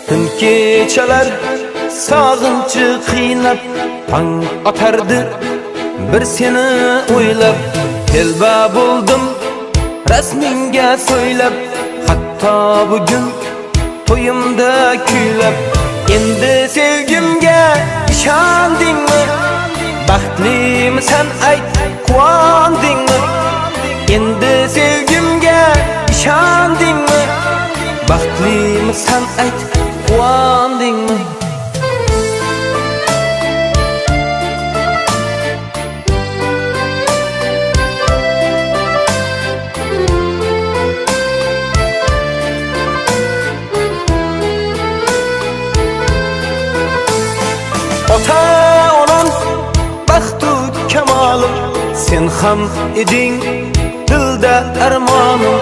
Tün kechalar sog'inchi qiynab tong otardi bir seni o'ylab telba bo'ldim rasmingga so'ylab hatto bugun to'yimda kuylab endi sevgimga ishondingmi baxtlimisan ayt quvondingmi endi sevgimga ishondingmi baxtlimisan ayt quvondingmi Ota-onam baxtu kamalim sen ham eding dilda armonim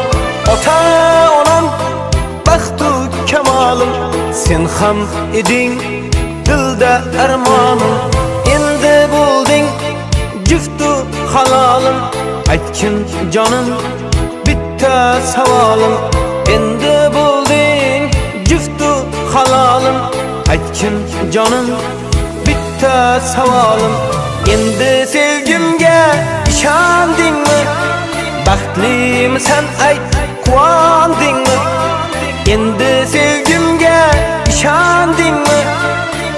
Ota-onam baxtu kamalim sen ham eding dilda armonim endi bo'lding juftu halolim aytgin jonim bitta savolim endi bo'lding juftu halolim aytgin jonim bitta savolim endi sevgimga ishondingmi baxtlimisan ayt quvondingmi endi sevgimga ishondingmi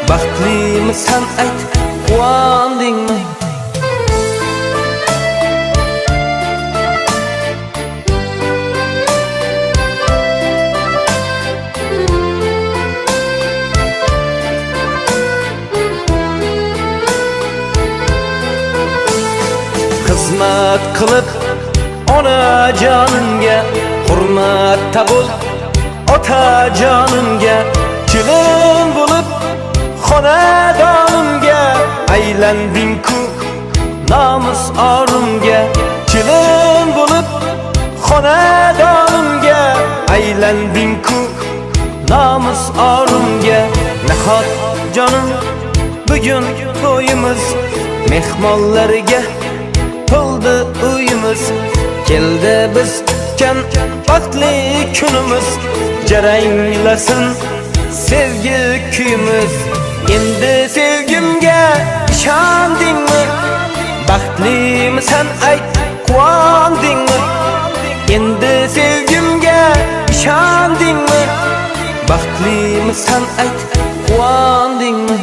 baxtlimisan ayt quvondingmi xizmat qilib ona jonimga hurmatda bo'l ota jonimga kelin bo'lib xonadonimga aylanding-ku nomus orimga kelin bo'lib xonadonimga aylanding-ku nomus orimga nahot jonim bugun to'yimiz mehmonlarga to'ldi uyimiz keldi biz kutgan baxtli kunimiz jaranglasin sevgi kuyimiz endi sevgimga ishondingmi baxtlimisan ayt quvondingmi endi sevgimga ishondingmi baxtlimisan ayt quvondingmi